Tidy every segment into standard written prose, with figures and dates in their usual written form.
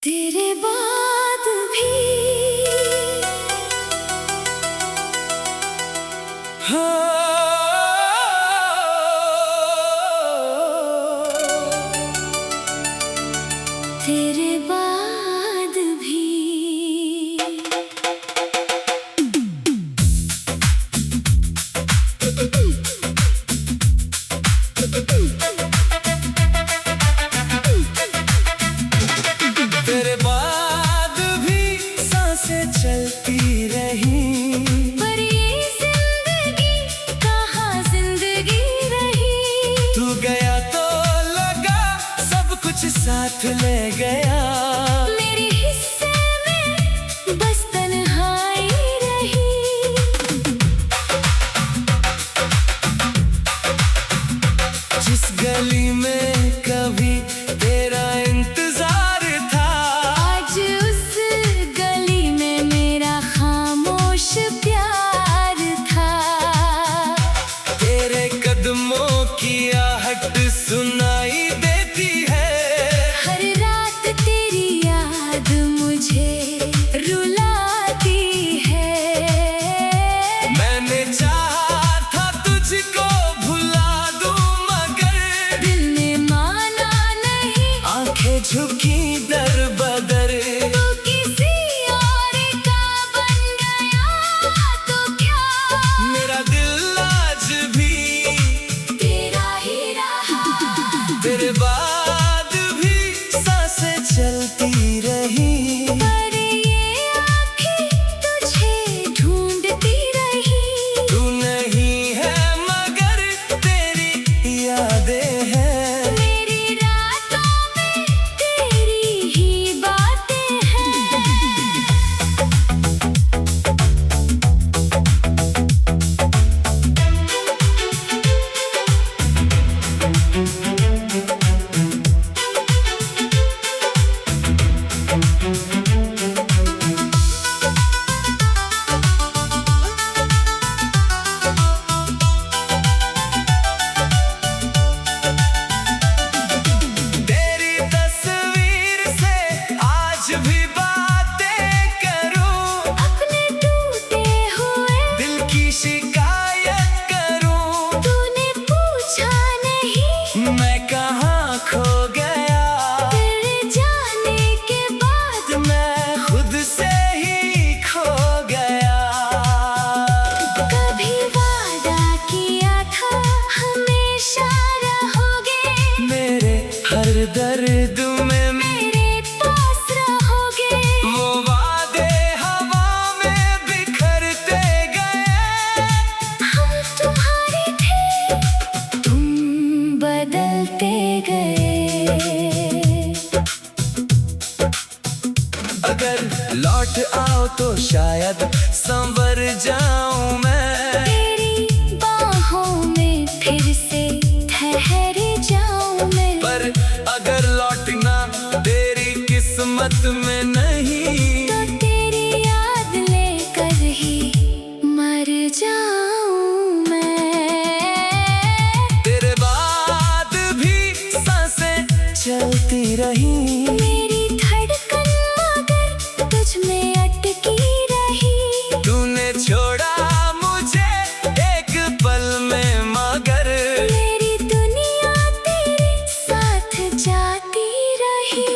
तेरे बाद भी तेरे बाद भी तेरे बाद भी सांसें चलती रही, पर ये जिंदगी कहाँ जिंदगी रही। तू गया तो लगा सब कुछ साथ ले गया। मेरे हिस्से में बस तन्हाई रही। जिस गली में कभी तेरा इंतजार था, आज उस गली में मेरा खामोश प्यार था। तेरे कदमों की आहट सुनाई देती है। हर रात तेरी याद मुझे रुलाती है। मैंने चाहा था तुझको भुला दूं, मगर दिल ने माना नहीं। आंखें झुकी दर बदर। तू किसी और का बन गया तो क्या, मेरा दिल आज भी तेरा ही रहा। तेरे बाद भी सांसें चलती रही, पर ये आँखें तुझे ढूंढती रही। तू नहीं है मगर तेरी यादें हैं। मेरी रातों में तेरी ही बातें हैं। तेरी तस्वीर से आज भी बातें करूं, अपने टूटे हुए दिल की शिकायत करूं। तूने पूछा नहीं। मैं कहाँ खो गया, तेरे जाने के बाद मैं खुद से ही खो गया। कभी वादा किया था हमेशा रहोगे। मेरे हर दर्द में मेरे पास रहोगे। वो वादे हवा में बिखरते गए। हम तुम्हारे थे, तुम बदलते गए। अगर लौट आओ तो शायद संवर जाऊं मैं। तेरी बाहों में फिर से ठहर जाऊं मैं। पर अगर लौटना तेरी किस्मत में नहीं, तो तेरी याद लेकर ही मर जाऊं मैं। तेरे बाद भी सांसें चलती रही, मेरी धड़कन मगर तुझ में अटकी रही। तूने छोड़ा मुझे एक पल में मगर मेरी दुनिया तेरे साथ जाती रही।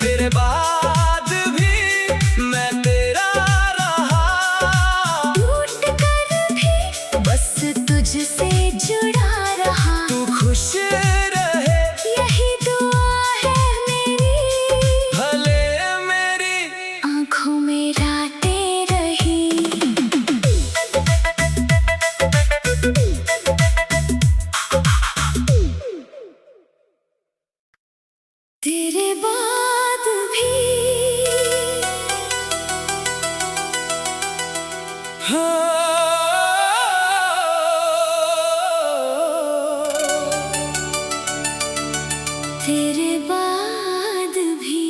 तेरे बाद भी मैं तेरा रहा, टूट कर भी बस तुझसे जुड़ा रहा। तू खुश रहे यही दुआ है मेरी। भले मेरी आँखों में रातें रही। तेरे बाद भी तेरे बाद भी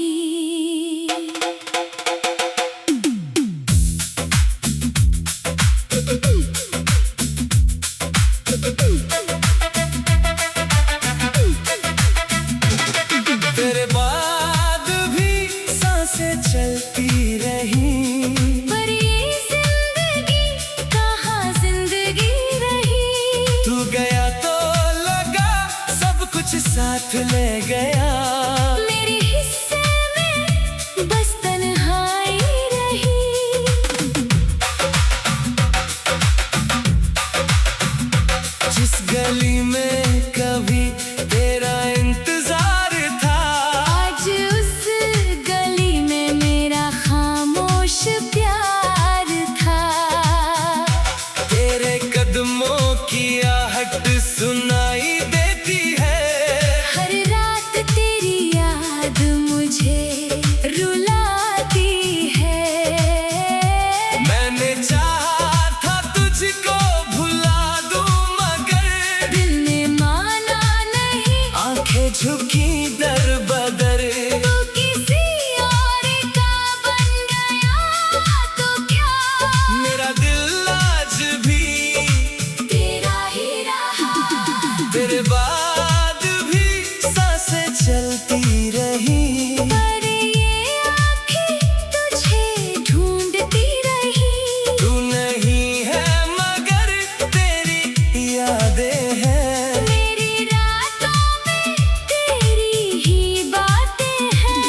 साथ ले गया। मेरे हिस्से में बस तन्हाई रही। जिस गली में कभी तेरा इंतजार था, आज उस गली में मेरा खामोश प्यार था। तेरे कदमों की आहट सुनाई देती है। हर रात तेरी याद मुझे रुलाती है। मैंने चाहा था तुझको भुला दूं, मगर दिल ने माना नहीं। आंखें झुकी दर बदर। तू किसी और का बन गया तो क्या, मेरा दिल आज भी तेरा ही रहा। तेरे बाद भी सांसें चलती रही। पर ये आँखें तुझे ढूंढती रही। तू नहीं है मगर तेरी यादें हैं। मेरी रातों में तेरी ही बातें हैं।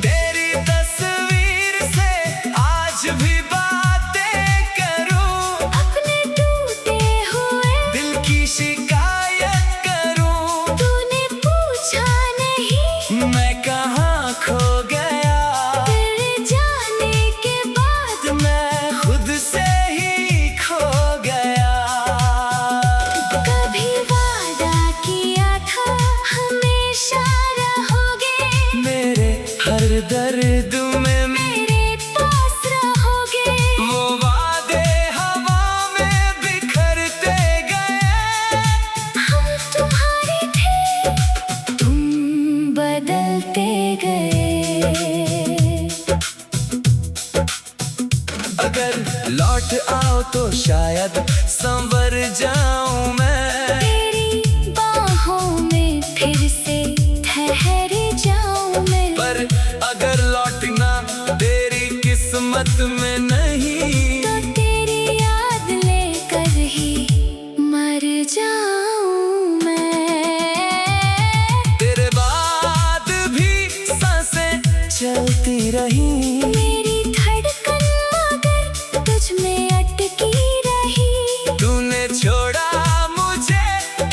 तेरी तस्वीर से आज भी बातें करूं, अपने टूटे हुए दिल की शिकायत करूं। तूने पूछा नहीं। मैं कहाँ खो गया, तेरे जाने के बाद मैं खुद से ही खो गया। कभी वादा किया था हमेशा रहोगे। मेरे हर दर्द में मेरे पास रहोगे। वो वादे हवा में बिखरते गए। हम तुम्हारे थे, तुम बदलते गए। अगर लौट आओ तो शायद संवर जाऊं मैं। तेरी बाहों में फिर से ठहर जाऊं मैं। पर अगर लौटना तेरी किस्मत में नहीं, तो तेरी याद लेकर ही मर जाऊं मैं। तेरे बाद भी सांसें चलती रही। मेरी धड़कन मगर तुझ में अटकी रही। तूने छोड़ा मुझे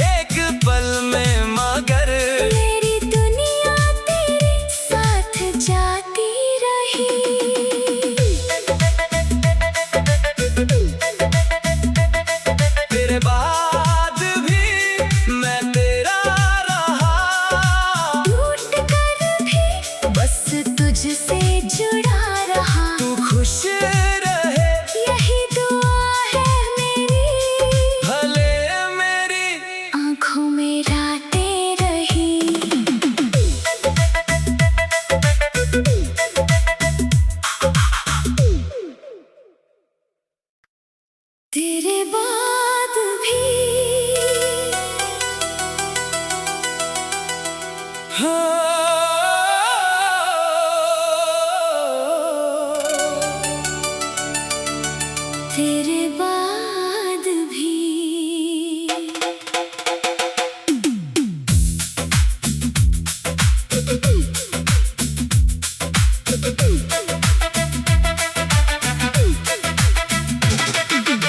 एक पल में, मगर मेरी दुनिया तेरे साथ जाती रही। तेरे बाद भी मैं तेरा रहा। टूट कर भी बस तुझसे जुड़ा रहा। तू खुश रहे यही दुआ है मेरी। भले मेरी आँखों में रातें रही। तेरे बाद भी तेरे बाद भी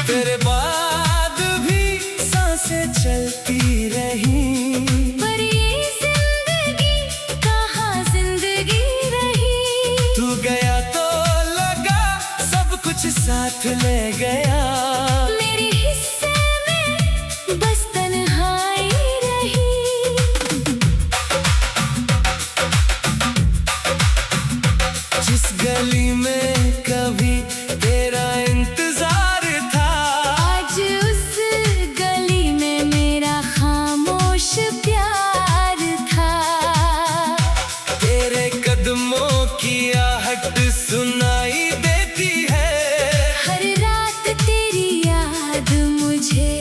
तेरे बाद भी सांसें चलती रही। पर ये जिंदगी कहाँ जिंदगी रही। तू गया तो लगा सब कुछ साथ ले गया। मेरे हिस्से में बस तन्हाई रही। जिस गली में कभी तेरा इंतजार था, आज उस गली में मेरा खामोश प्यार था। तेरे कदमों की आहट आहट सुनाई देती है। हर रात तेरी याद मुझे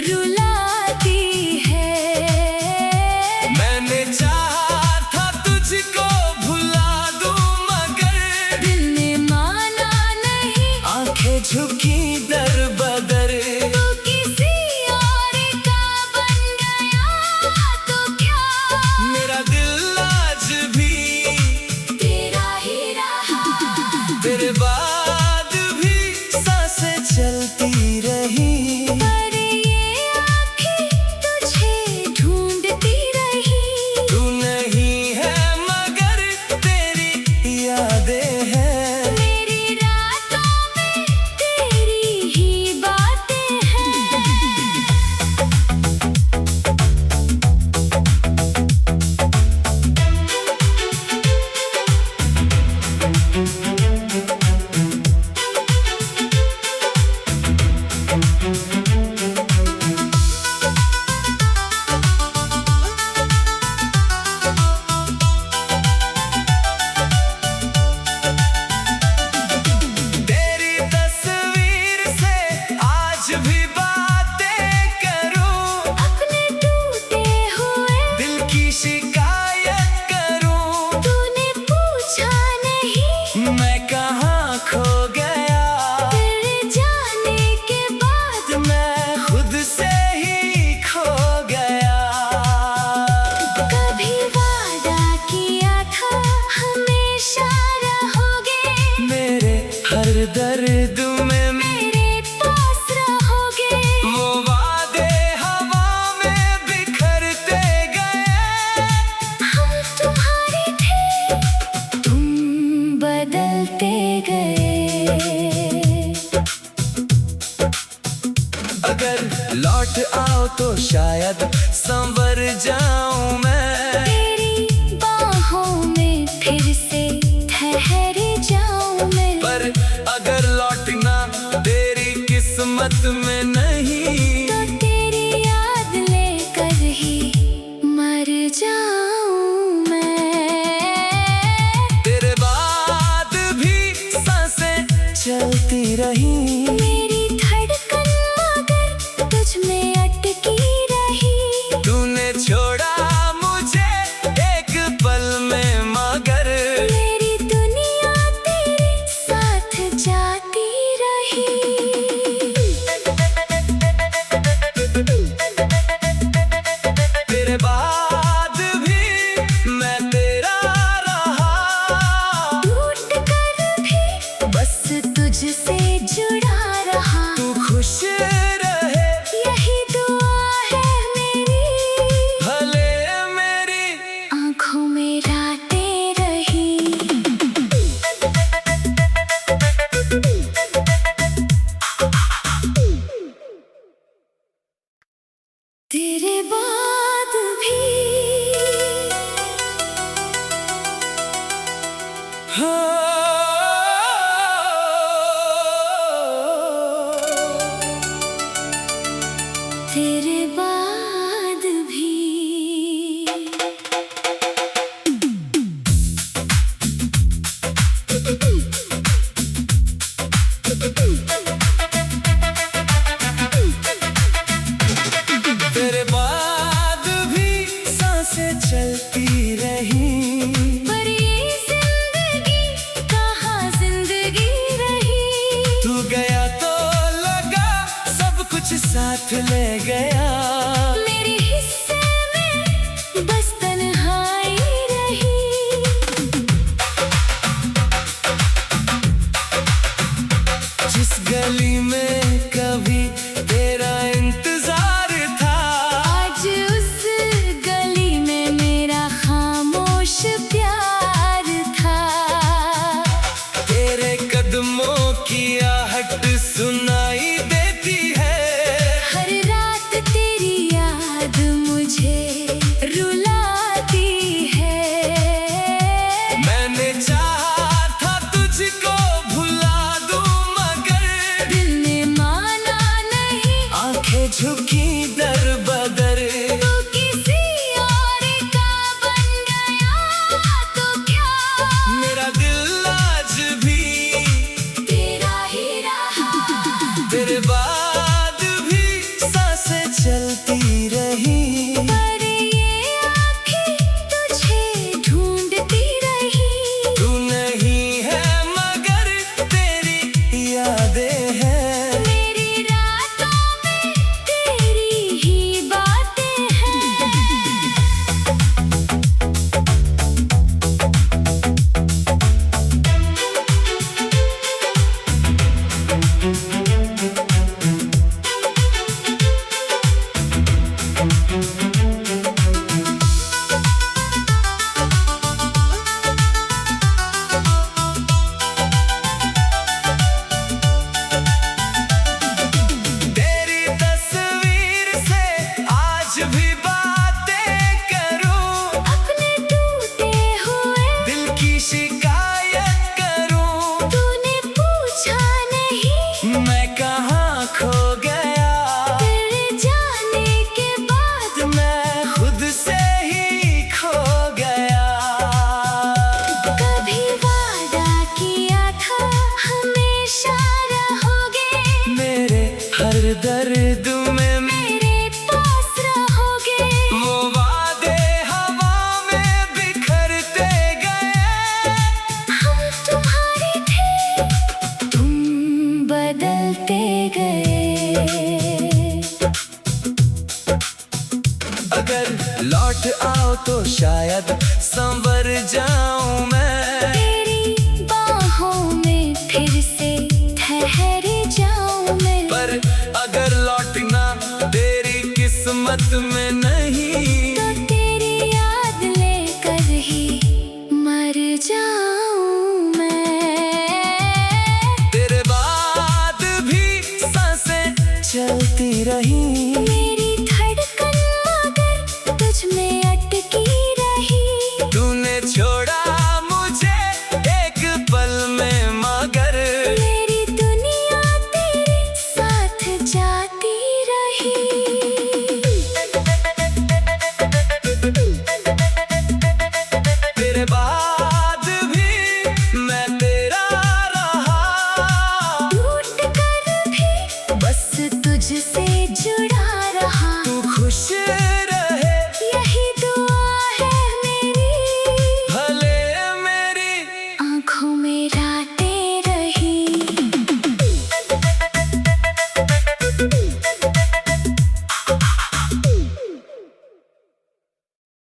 रुलाती है। मैंने चाहा था तुझको भुला दूं मगर दिल ने माना नहीं। आंखें झुकी दर बदर। तू किसी और का बन गया तो क्या? मेरा दिल आज भी तेरा ही रहा। तेरे बाद भी सांसें चलती रही। पर ये आँखें तुझे ढूंढती रही। तू नहीं है मगर तेरी यादें हैं। मेरी रातों में तेरी ही बातें हैं। तेरी तस्वीर से आज भी बातें करूं। अपने टूटे हुए दिल की शिकायत करूं। तूने पूछा नहीं। मैं कहाँ खो गया। तेरे जाने के बाद मैं खुद से ही खो गया। कभी वादा किया था हमेशा रहोगे। मेरे हर दर्द में मेरे पास रहोगे। वो वादे हवा में बिखरते गए। हम तुम्हारे थे, तुम बदलते गए। अगर लौट आओ तो शायद संवर जाऊं मैं। तेरी बाहों में फिर से ठहर जाऊं मैं। पर अगर लौटना तेरी किस्मत में नहीं तो तेरी याद लेकर ही मर जाऊं मैं। तेरे बाद भी सांसें चलती रही। मेरी धड़कन मगर तुझ में अटकी रही। तूने छोड़ा मुझे एक पल में मगर मेरी दुनिया तेरे साथ जाती रही। तेरे बाद भी मैं तेरा रहा। टूट कर भी बस तुझसे जुड़ा रहा। तू खुश रहे यही दुआ है मेरी। भले मेरी आँखों में रातें रही। तेरे बाद भी तेरे बाद भी तेरे बाद भी सांसें चलती रही। पर ये जिंदगी कहाँ जिंदगी रही। तू गया तो लगा सब कुछ साथ ले गया।